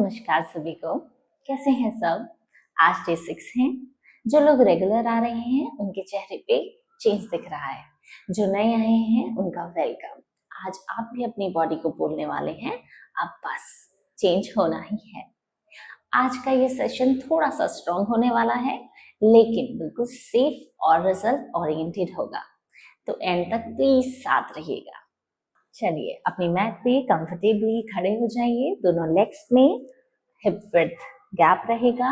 नमस्कार सभी को। कैसे हैं सब? आज डे 6 है। जो लोग रेगुलर आ रहे हैं उनके चेहरे पे चेंज दिख रहा है। जो नए आए हैं उनका वेलकम। आज आप भी अपनी बॉडी को बोलने वाले हैं, अब बस चेंज होना ही है। आज का ये सेशन थोड़ा सा स्ट्रॉन्ग होने वाला है, लेकिन बिल्कुल सेफ और रिजल्ट ओरिएंटेड होगा, तो एंड तक प्लीज साथ रहिएगा। चलिए अपनी मैट पे कंफर्टेबली खड़े हो जाइए। दोनों लेग्स में हिप विड्थ गैप रहेगा,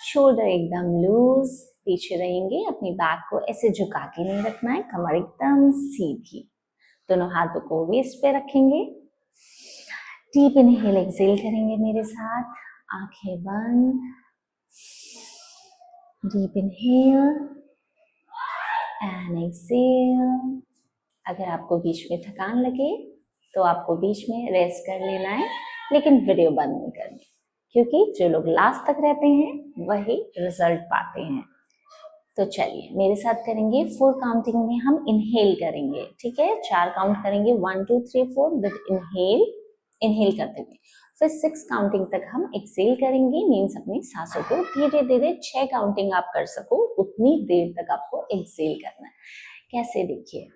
शोल्डर एकदम लूज, पीछे रहेंगे। अपनी बैक को ऐसे झुका के नहीं रखना है, कमर एकदम सीधी। दोनों हाथों को वेस्ट पे रखेंगे। डीप इनहेल एक्सेल करेंगे मेरे साथ, आंखें बंद। Deep inhale and exhale. अगर आपको बीच में थकान लगे तो आपको बीच में रेस्ट कर लेना है, लेकिन वीडियो बंद नहीं करनी, क्योंकि जो लोग लास्ट तक रहते हैं वही रिजल्ट पाते हैं। तो चलिए मेरे साथ करेंगे। 4 काउंटिंग में हम इनहेल करेंगे, ठीक है? 4 काउंट करेंगे, 1 2 3 4 विद इनहेल करते हुए। फिर 6 काउंटिंग तक हम एक्सेल करेंगे, मीन्स अपनी सांसों को धीरे धीरे 6 काउंटिंग आप कर सको उतनी देर तक आपको एक्सेल करना है। कैसे, देखिए।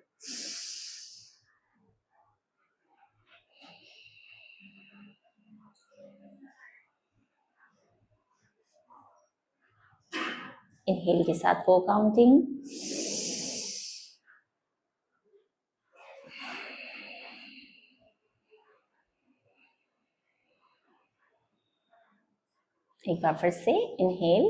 इनहेल के साथ 4 काउंटिंग, एक बार फिर से इनहेल,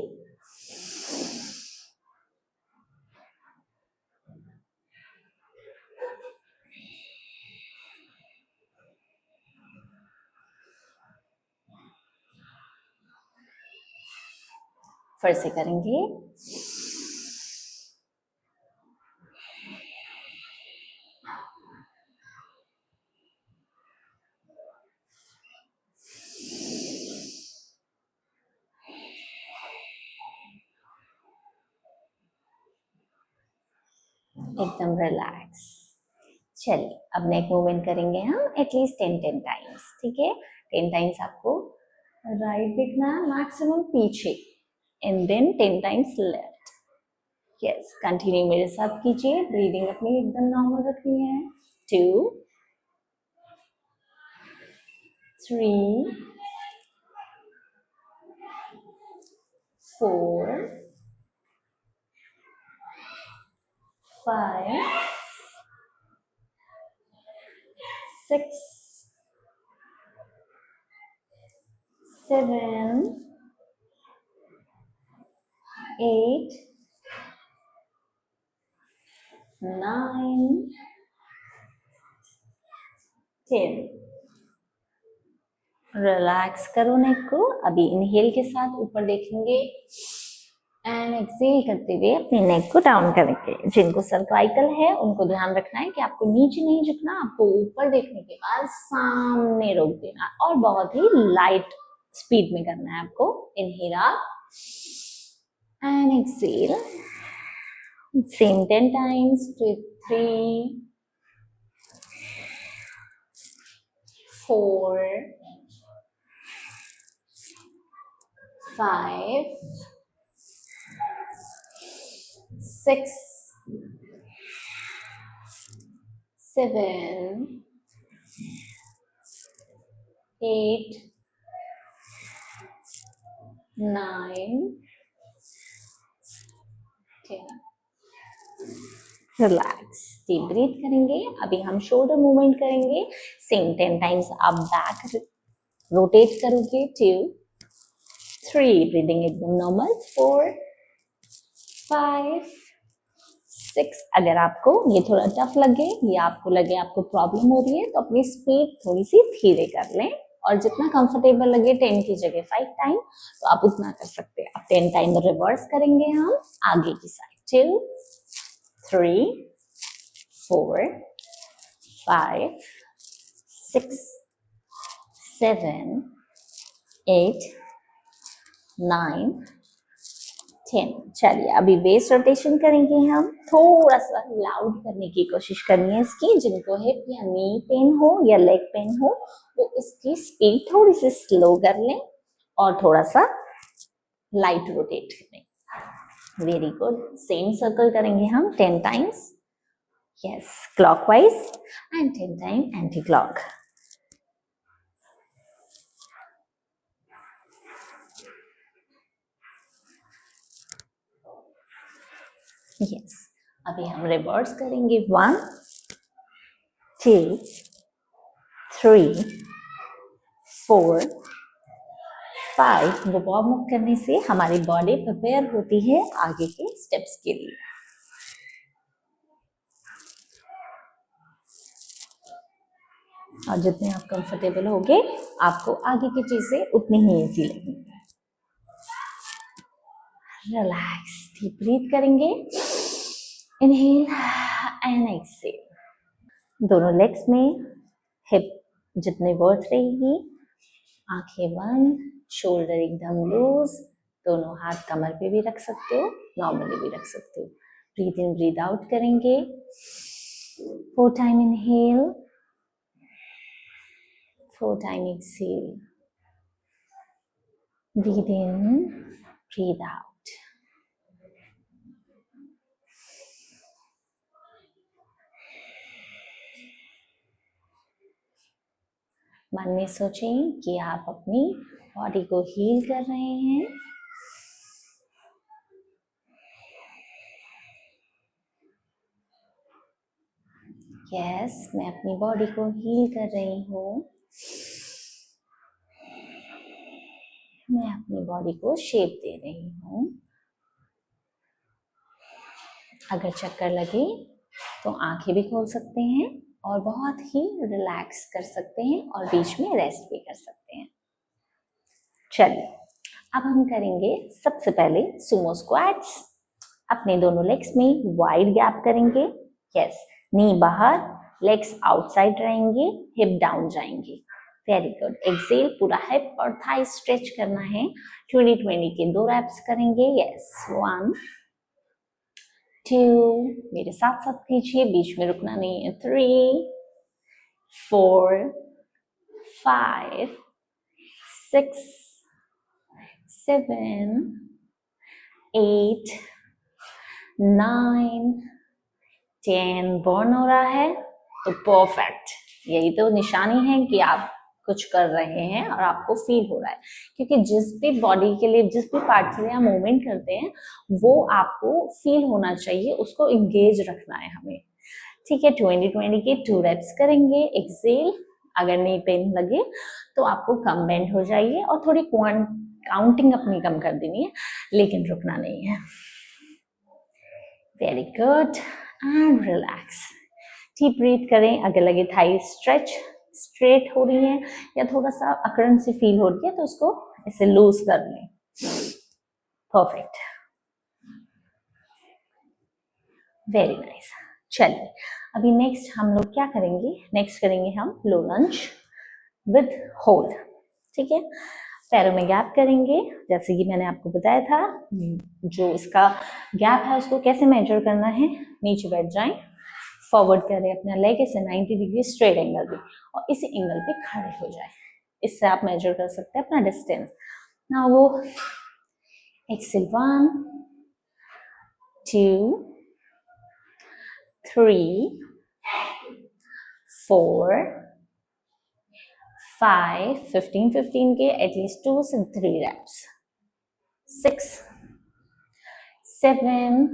फिर से करेंगे। एकदम रिलैक्स। चलिए अब नेक मूवमेंट करेंगे हम एटलीस्ट 10 टाइम्स, ठीक है? 10 टाइम्स आपको राइट देखना है, मैक्सिमम पीछे, and then 10 times left. Yes, continue मेरे साथ कीजिए। ब्रीदिंग अपनी एकदम नॉर्मल रखनी है। 2 3 4 5 6 7 8 9 10। रिलैक्स करो नेक को। अभी इनहेल के साथ ऊपर देखेंगे एंड एक्सेल करते हुए अपने नेक को डाउन करेंगे। जिनको सर्वाइकल है उनको ध्यान रखना है कि आपको नीचे नहीं झुकना, आपको ऊपर देखने के बाद सामने रोक देना, और बहुत ही लाइट स्पीड में करना है आपको। Inhale up and exhale, same 10 times. 3 4 5 6 7 8 9 10। Relax, deep breath करेंगे। अभी हम शोल्डर मूवमेंट करेंगे, सेम 10 टाइम्स। आप बैक रोटेट करोगे। 2 3, ब्रीदिंग एकदम नॉर्मल। 4 5 6। अगर आपको ये थोड़ा टफ लगे या आपको लगे आपको प्रॉब्लम हो रही है तो अपनी स्पीड थोड़ी सी धीरे कर लें, और जितना कंफर्टेबल लगे 10 की जगह 5 टाइम तो आप उतना कर सकते हैं। अब 10 टाइम रिवर्स करेंगे हम आगे की साइड। 2 3 4 5 6 7 8 9 10। चलिए अभी वेस्ट रोटेशन करेंगे हम। थोड़ा सा लाउड करने की कोशिश करनी है इसकी। जिनको हिप या नी पेन हो या लेग पेन हो वो इसकी स्पीड थोड़ी सी स्लो कर लें। और थोड़ा सा लाइट रोटेट करें। Very good. सेम सर्कल करेंगे हम 10 times. Yes, clockwise and 10 time anti clock. Yes, अभी हम रिवर्स करेंगे 1 2 3 4 5। वो वार्म अप करने से हमारी बॉडी प्रिपेयर होती है आगे के स्टेप्स के लिए। और जितने आप कंफर्टेबल होगे आपको आगे की चीजें उतनी ही इजी लगेंगी। रिलैक्स, डीप ब्रीथ करेंगे, इनहेल एंड एक्सहेल। दोनों लेग्स में हिप जितने वर्थ रहेगी, आंखें बंद, शोल्डर एकदम लूज। दोनों हाथ कमर पे भी रख सकते हो, नॉर्मली भी रख सकते हो। ब्रीथ इन ब्रीथ आउट करेंगे। 4 time inhale, 4 time exhale. Breathe in, breathe out. मन में सोचें कि आप अपनी बॉडी को हील कर रहे हैं। यस, मैं अपनी बॉडी को हील कर रही हूँ। मैं अपनी बॉडी को शेप दे रही हूँ। अगर चक्कर लगे तो आंखें भी खोल सकते हैं और बहुत ही रिलैक्स कर सकते हैं और बीच में रेस्ट भी कर सकते हैं। चलिए, अब हम करेंगे सबसे पहले सुमो स्क्वाट्स। अपने दोनों लेग्स में वाइड गैप करेंगे। यस, नी बाहर, लेग्स आउटसाइड रहेंगे, हिप डाउन जाएंगे। Very good. एक्सेल, पूरा हिप और थाई स्ट्रेच करना है। 20-20 के 2 रैप्स करेंगे। यस, 1 2, मेरे साथ साथ कीजिए, बीच में रुकना नहीं है। 3 4 5 6 7 8 9 10। बर्न हो रहा है तो परफेक्ट। यही तो निशानी है कि आप कुछ कर रहे हैं और आपको फील हो रहा है, क्योंकि जिस भी बॉडी के लिए, जिस भी पार्ट के लिए आप मूवमेंट करते हैं वो आपको फील होना चाहिए, उसको एंगेज रखना है हमें। ठीक है, 20-20 के 2 रेप्स करेंगे। एक्सेल, अगर नी पेन लगे तो आपको कम बेंड हो जाइए और थोड़ी काउंटिंग अपनी कम कर देनी है, लेकिन रुकना नहीं है। Very good and relax. Deep breathe करें। अगर लगे थाई स्ट्रेच स्ट्रेट हो रही है या थोड़ा सा अकड़न सी फील हो रही है तो उसको ऐसे लूज कर लें। Perfect, very nice. चलिए, अभी नेक्स्ट हम लोग क्या करेंगे? नेक्स्ट करेंगे हम लो लंज विद होल्ड। ठीक है, पैरों में गैप करेंगे, जैसे कि मैंने आपको बताया था। जो इसका गैप है उसको कैसे मेजर करना है? नीचे बैठ जाएं, फॉरवर्ड करें अपना लेग ऐसे 90 डिग्री स्ट्रेट एंगल पे और इसी एंगल पे खड़े हो जाए। इससे आप मेजर कर सकते हैं अपना डिस्टेंस। ना वो एक्सेल 1 2 3 4 5 15 के एटलीस्ट 2 से 3 reps 6 7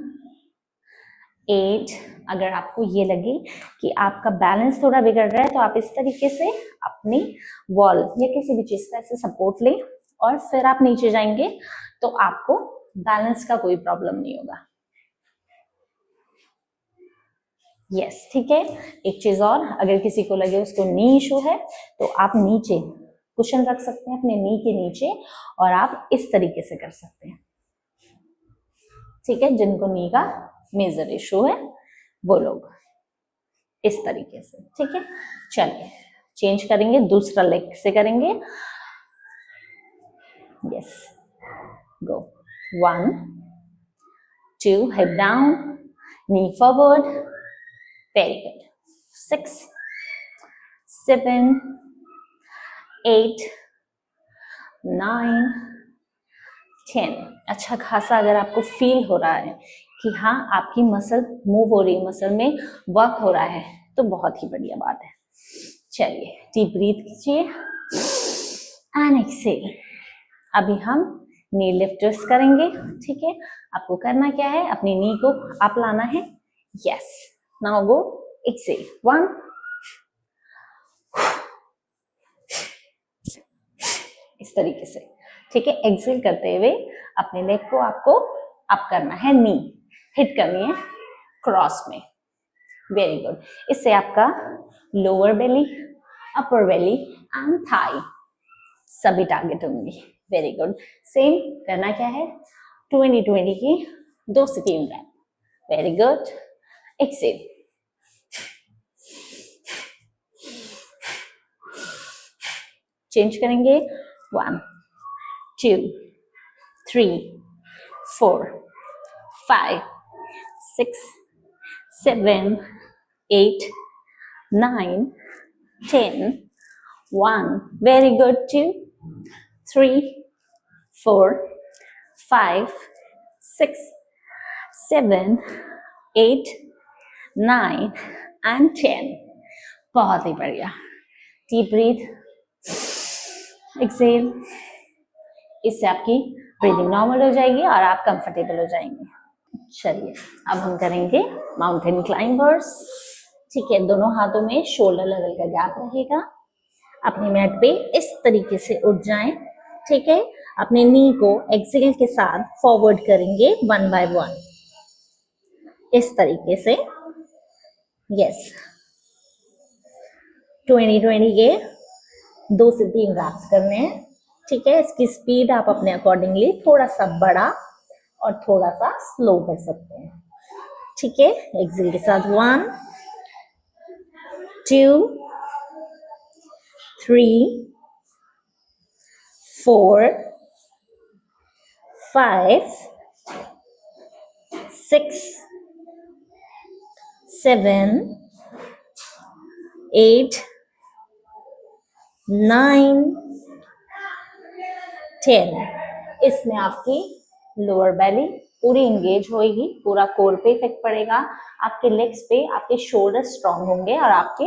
8। अगर आपको ये लगे कि आपका बैलेंस थोड़ा बिगड़ रहा है तो आप इस तरीके से अपनी वॉल या किसी भी चीज का ऐसे सपोर्ट लें और फिर आप नीचे जाएंगे तो आपको बैलेंस का कोई प्रॉब्लम नहीं होगा। यस, ठीक है। एक चीज और, अगर किसी को लगे उसको नी इशू है तो आप नीचे कुशन रख सकते हैं अपने नी के नीचे और आप इस तरीके से कर सकते हैं। ठीक है, जिनको नी का मेजर इशू है वो लोग इस तरीके से। ठीक है, चलिए चेंज करेंगे, दूसरा लेग से करेंगे। यस, गो 1 2, हिप डाउन, नी फॉरवर्ड। Very good. 6 7 8 9, 10। अच्छा खासा अगर आपको फील हो रहा है कि हाँ आपकी मसल मूव हो रही है, मसल में वर्क हो रहा है, तो बहुत ही बढ़िया बात है। चलिए डीप ब्रीथ कीजिए एंड एक्सेल। अभी हम नी लिफ्ट ट्विस्ट करेंगे, ठीक है। आपको करना क्या है, अपनी नी को अप लाना है। Yes, now go Excel. 1, इस तरीके से, ठीक है। एक्सेल करते हुए अपने लेग को आपको अप करना है, नी हिट करनी है क्रॉस में। Very good. इससे आपका lower belly, upper belly and thigh सभी टारगेट होंगे। Very good. सेम करना क्या है, 20-20 की 2 से 3 rep. Very good. Exhale. Change करेंगे। 1, 2, 3, 4, 5, 6, 7, 8, 9, 10, 1. Very good. 2, 3, 4, 5, 6, 7, 8, 9 and 10. बहुत ही बढ़िया। Deep breath, exhale. इससे आपकी ब्रीदिंग नॉर्मल हो जाएगी और आप कंफर्टेबल हो जाएंगे। चलिए अब हम करेंगे माउंटेन क्लाइंबर्स, ठीक है। दोनों हाथों में शोल्डर लेवल का गैप रहेगा। अपने मैट पे इस तरीके से उठ जाएं, ठीक है। अपने नी को एक्सेल के साथ फॉरवर्ड करेंगे 1 by 1 इस तरीके से। यस, 20-20 के 2 से 3 रैप्स करने हैं, ठीक है। इसकी स्पीड आप अपने अकॉर्डिंगली थोड़ा सा बड़ा और थोड़ा सा स्लो कर सकते हैं, ठीक है। एक्सेल के साथ 1, 2, 3, 4, 5, 6, 7, 8, 9, 10। इसमें आपकी लोअर बेली पूरी इंगेज होएगी, पूरा कोर पे इफेक्ट पड़ेगा, आपके लेग्स पे, आपके शोल्डर स्ट्रांग होंगे और आपके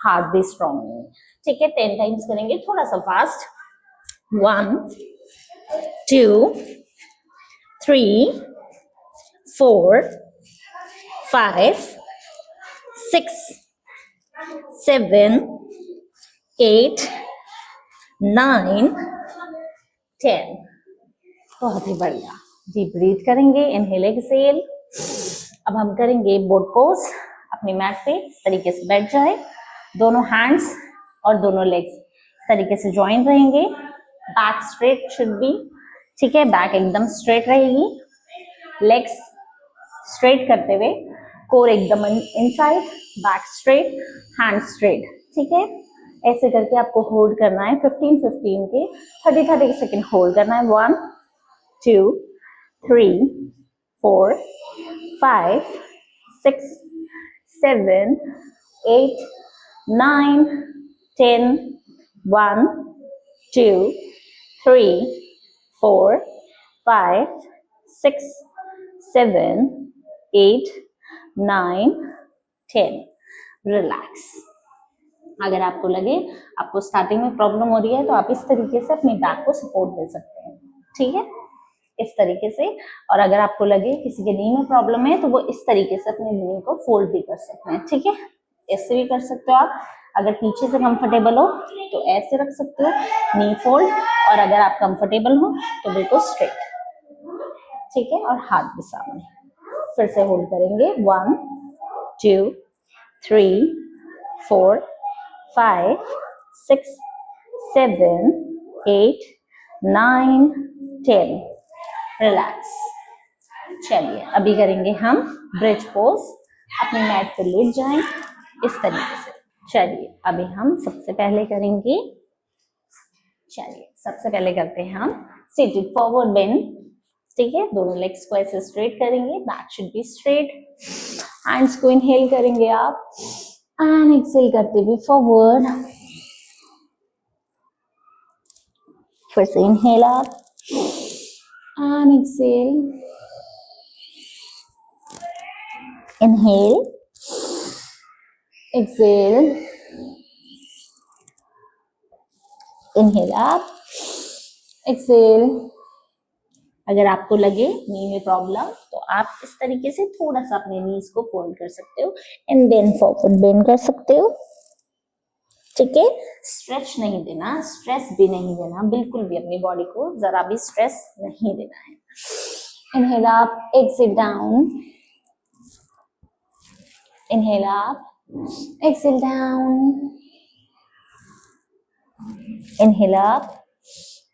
हाथ भी स्ट्रांग होंगे, ठीक है। 10 टाइम्स करेंगे, थोड़ा सा फास्ट। 1, 2, 3, 4, 5, 6, 7, 8, 9, 10। बहुत ही बढ़िया। डीप ब्रीथ करेंगे, इनहेल एक्सहेल। अब हम करेंगे बोट पोज। अपनी मैट पे इस तरीके से बैठ जाए, दोनों हैंड्स और दोनों लेग्स इस तरीके से ज्वाइन रहेंगे। बैक स्ट्रेट शुड बी, ठीक है। बैक एकदम स्ट्रेट रहेगी, लेग्स स्ट्रेट करते हुए, कोर एकदम inside, back straight, hand straight, ठीक है। ऐसे करके आपको होल्ड करना है 15-15 के 30-30 सेकेंड होल्ड करना है। 1, 2, 3, 4, 5, 6, 7, 8, 9, 10, 1, 2, 3, 4, 5, 6, 7, 8, 9, 10। रिलैक्स। अगर आपको लगे आपको स्टार्टिंग में प्रॉब्लम हो रही है तो आप इस तरीके से अपनी बैक को सपोर्ट दे सकते हैं, ठीक है, इस तरीके से। और अगर आपको लगे किसी के नी में प्रॉब्लम है तो वो इस तरीके से अपने नी को फोल्ड भी कर सकते हैं, ठीक है। ऐसे भी कर सकते हो आप। अगर पीछे से कंफर्टेबल हो तो ऐसे रख सकते हो, नी फोल्ड। और अगर आप कंफर्टेबल हो तो बिल्कुल स्ट्रेट, ठीक है। और हाथ भी सामने। फिर से होल्ड करेंगे। 1, 2, 3, 4, 5, 6, 7, 8, 9, 10। रिलैक्स। चलिए अभी करेंगे हम ब्रिज पोज। अपने मैट पे लेट जाएं इस तरीके से। चलिए अभी हम सबसे पहले करेंगे, चलिए सबसे पहले करते हैं हम सीटेड फॉरवर्ड बेंड, ठीक है। दोनों लेग्स को ऐसे स्ट्रेट करेंगे, back should be straight. Hands को इनहेल करेंगे आप एंड एक्सहेल करते हुए फॉरवर्ड। फिर से inhale up and exhale, inhale, exhale, inhale up, exhale. अगर आपको लगे नी में प्रॉब्लम तो आप इस तरीके से थोड़ा सा अपने नीज को फोल्ड कर सकते हो एंड देन फॉरवर्ड बेंड कर सकते हो। ठीक है, स्ट्रेच नहीं देना, स्ट्रेस भी नहीं देना, बिल्कुल भी अपनी बॉडी को जरा भी स्ट्रेस नहीं देना है। Inhale up, exhale down, inhale up, exhale down, inhale up,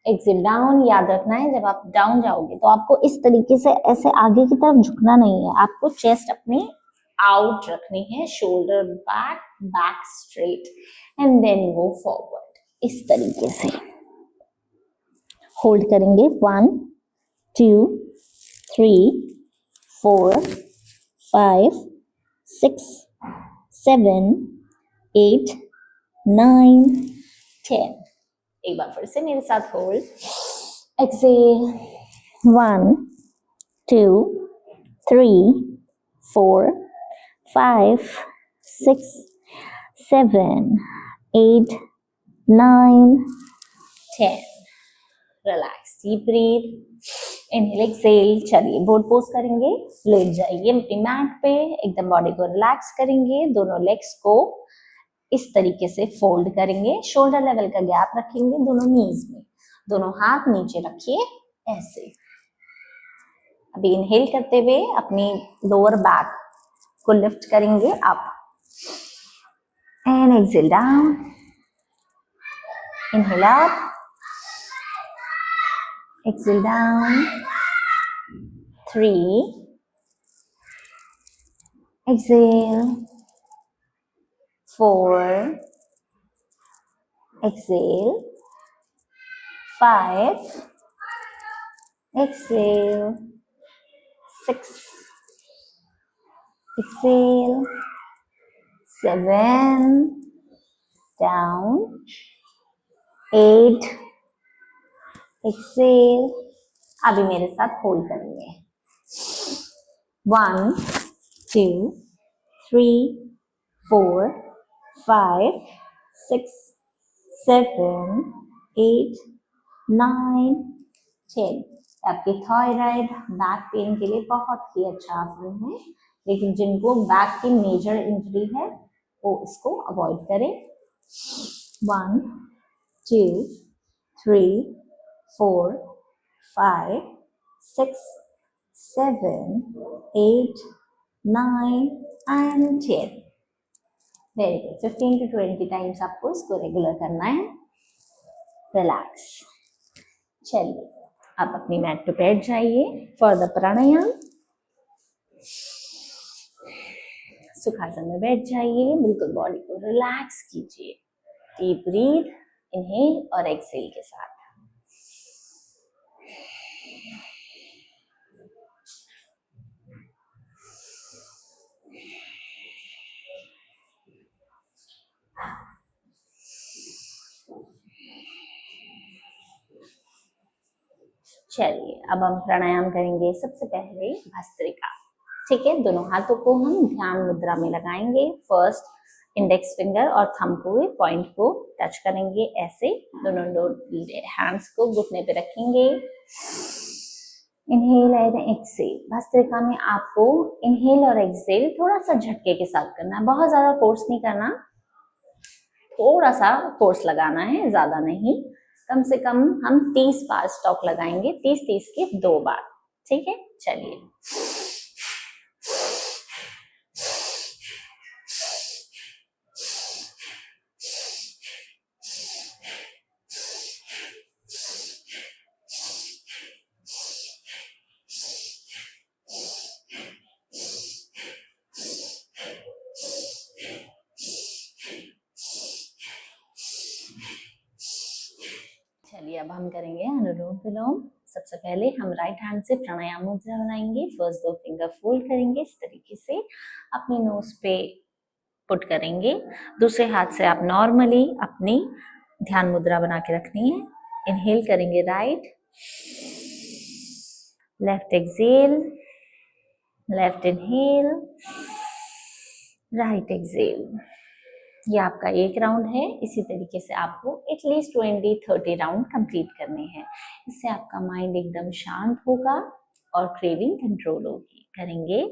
exhale down. याद रखना है जब आप डाउन जाओगे तो आपको इस तरीके से ऐसे आगे की तरफ झुकना नहीं है, आपको चेस्ट अपनी आउट रखनी है, shoulder back, back straight and then go forward. इस तरीके से होल्ड करेंगे 1 2 3 4 5 6 7 8 9 10। एक बार फिर से मेरे साथ hold, Excel 1 2 3 4 5 6 7 8 9 10। Relax, deep breathe, inhale exhale. चलिए बोर्ड पोज करेंगे, लेट जाइए अपनी मैट पे, एकदम बॉडी को रिलैक्स करेंगे, दोनों लेग्स को इस तरीके से फोल्ड करेंगे, शोल्डर लेवल का गैप रखेंगे दोनों नीज में, दोनों हाथ नीचे रखिए ऐसे। अभी इनहेल करते हुए अपनी लोअर बैक को लिफ्ट करेंगे up and exhale down, inhale up, exhale down, 3, exhale, 4, exhale, 5, exhale, 6, exhale, 7, down, 8, exhale. अभी मेरे साथ होल्ड करेंगे 1 2 3 4 5 6 7 8 9 10। आपके थायराइड बैक पेन के लिए बहुत ही अच्छा आसन है, लेकिन जिनको बैक की मेजर इंजरी है वो इसको अवॉइड करें। 1 2 3 4 5 6 7 8 9 and 10। Very good, 15 to 20 times आपको इसको रेगुलर करना है। रिलैक्स। चलिए आप अपनी मैट पे बैठ जाइए फॉर द प्राणायाम। सुखासन में बैठ जाइए, बिल्कुल बॉडी को रिलैक्स कीजिए, डीप ब्रीथ इनहेल और एक्सेल के साथ। चलिए अब हम प्राणायाम करेंगे। सबसे पहले भस्त्रिका। ठीक है, दोनों हाथों को हम ध्यान मुद्रा में लगाएंगे। फर्स्ट इंडेक्स फिंगर और थंब को पॉइंट को टच करेंगे ऐसे, दोनों हैंड्स को घुटने पे रखेंगे। Inhale and Excel. भस्त्रिका में आपको इनहेल और एक्सेल थोड़ा सा झटके के साथ करना है, बहुत ज्यादा फोर्स नहीं करना, थोड़ा सा फोर्स लगाना है, ज्यादा नहीं। कम से कम हम 30 बार स्टॉक लगाएंगे, 30-30 के 2 बार। ठीक है, चलिए चलिए अब हम करेंगे अनुलोम विलोम। सबसे पहले हम राइट हैंड से प्राणायाम मुद्रा बनाएंगे। फर्स्ट 2 फिंगर फोल्ड करेंगे इस तरीके से, अपने नोज पे पुट करेंगे। दूसरे हाथ से आप नॉर्मली अपनी ध्यान मुद्रा बना के रखनी है। इनहेल करेंगे right, left exhale, left inhale, right exhale. ये आपका एक राउंड है। इसी तरीके से आपको एटलीस्ट 20-30 राउंड कंप्लीट करने हैं। इससे आपका माइंड एकदम शांत होगा और क्रेविंग कंट्रोल होगी। करेंगे।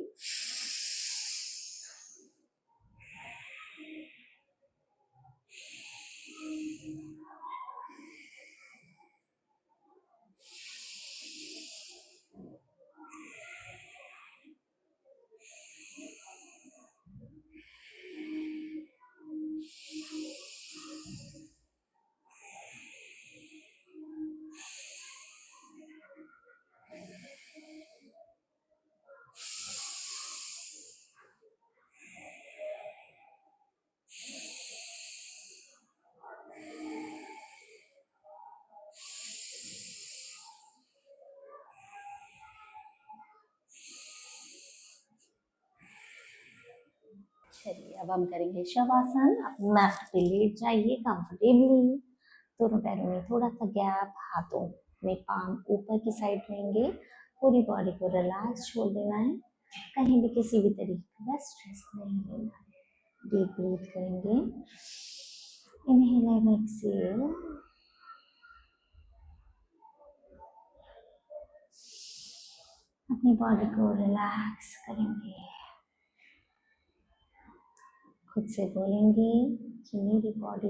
चलिए अब हम करेंगे शवासन। अपनी मैट पे लेट जाइए कंफर्टेबली। दोनों पैरों में थोड़ा सा गैप, हाथों में पाम ऊपर की साइड रहेंगे। पूरी बॉडी को रिलैक्स छोड़ देना है। कहीं भी किसी भी तरीके का स्ट्रेस नहीं लेना है। डीप ब्रीथ करेंगे। Inhale and exhale. अपनी बॉडी को रिलैक्स करेंगे। खुद से बोलेंगे कि मेरी बॉडी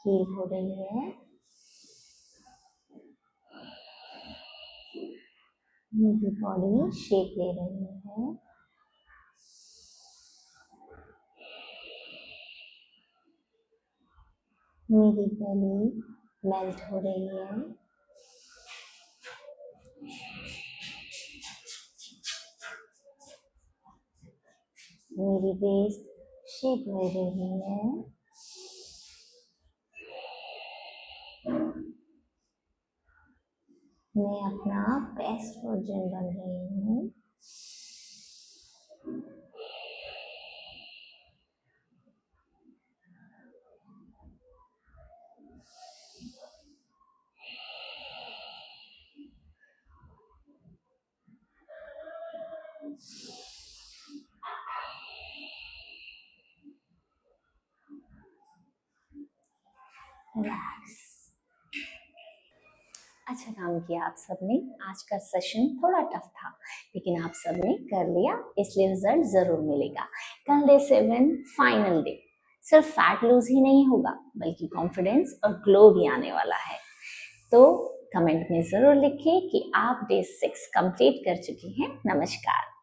हील हो रही है, मेरी बॉडी शेप ले रही है, मेरी बेली मेल्ट हो रही है, मेरी वेस्ट शेप ले रही है, मैं अपना बेस्ट वर्जन बन रही हूँ। रिलैक्स। अच्छा काम किया आप सबने। आज का सेशन थोड़ा टफ था, लेकिन आप सबने कर लिया, इसलिए रिजल्ट जरूर मिलेगा। कल डे 7 फाइनल डे। सिर्फ फैट लूज ही नहीं होगा, बल्कि कॉन्फिडेंस और ग्लो भी आने वाला है। तो कमेंट में जरूर लिखिए कि आप डे 6 कंप्लीट कर चुकी हैं। नमस्कार।